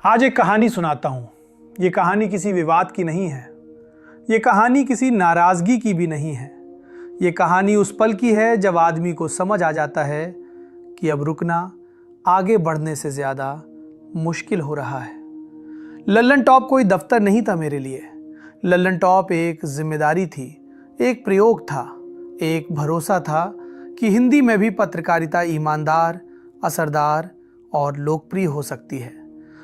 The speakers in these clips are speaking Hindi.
आज एक कहानी सुनाता हूँ। ये कहानी किसी विवाद की नहीं है। ये कहानी किसी नाराज़गी की भी नहीं है। ये कहानी उस पल की है जब आदमी को समझ आ जाता है कि अब रुकना आगे बढ़ने से ज़्यादा मुश्किल हो रहा है। लल्लन टॉप कोई दफ्तर नहीं था मेरे लिए। लल्लन टॉप एक जिम्मेदारी थी, एक प्रयोग था, एक भरोसा था कि हिंदी में भी पत्रकारिता ईमानदार, असरदार और लोकप्रिय हो सकती है।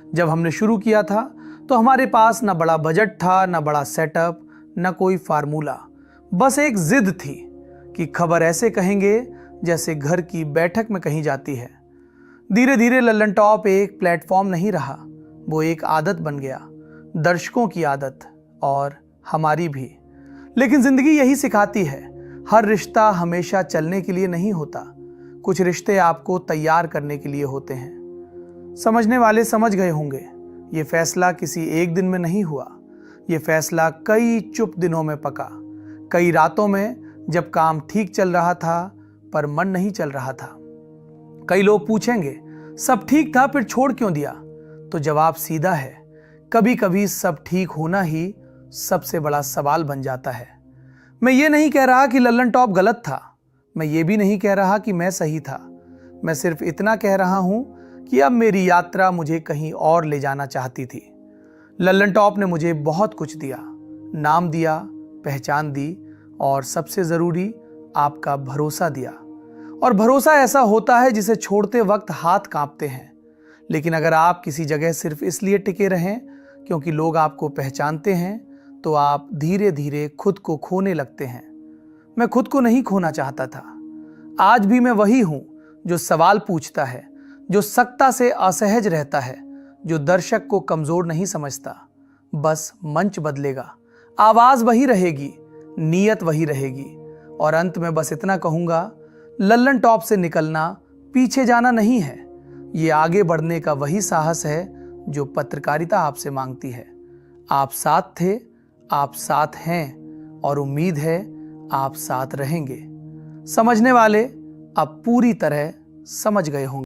जब हमने शुरू किया था तो हमारे पास न बड़ा बजट था, न बड़ा सेटअप, न कोई फार्मूला। बस एक जिद थी कि खबर ऐसे कहेंगे जैसे घर की बैठक में कही जाती है। धीरे धीरे लल्लन टॉप एक प्लेटफॉर्म नहीं रहा, वो एक आदत बन गया, दर्शकों की आदत और हमारी भी। लेकिन जिंदगी यही सिखाती है, हर रिश्ता हमेशा चलने के लिए नहीं होता। कुछ रिश्ते आपको तैयार करने के लिए होते हैं। समझने वाले समझ गए होंगे, ये फैसला किसी एक दिन में नहीं हुआ। ये फैसला कई चुप दिनों में पका, कई रातों में जब काम ठीक चल रहा था पर मन नहीं चल रहा था। कई लोग पूछेंगे, सब ठीक था फिर छोड़ क्यों दिया? तो जवाब सीधा है, कभी कभी सब ठीक होना ही सबसे बड़ा सवाल बन जाता है। मैं ये नहीं कह रहा कि लल्लन टॉप गलत था, मैं ये भी नहीं कह रहा कि मैं सही था। मैं सिर्फ इतना कह रहा हूं कि अब मेरी यात्रा मुझे कहीं और ले जाना चाहती थी। लल्लन टॉप ने मुझे बहुत कुछ दिया, नाम दिया, पहचान दी और सबसे ज़रूरी आपका भरोसा दिया। और भरोसा ऐसा होता है जिसे छोड़ते वक्त हाथ कांपते हैं। लेकिन अगर आप किसी जगह सिर्फ इसलिए टिके रहें क्योंकि लोग आपको पहचानते हैं तो आप धीरे धीरे खुद को खोने लगते हैं। मैं खुद को नहीं खोना चाहता था। आज भी मैं वही हूं जो सवाल पूछता है, जो सत्ता से असहज रहता है, जो दर्शक को कमजोर नहीं समझता। बस मंच बदलेगा, आवाज वही रहेगी, नीयत वही रहेगी। और अंत में बस इतना कहूंगा, लल्लन टॉप से निकलना पीछे जाना नहीं है, ये आगे बढ़ने का वही साहस है जो पत्रकारिता आपसे मांगती है। आप साथ थे, आप साथ हैं और उम्मीद है आप साथ रहेंगे। समझने वाले अब पूरी तरह समझ गए होंगे।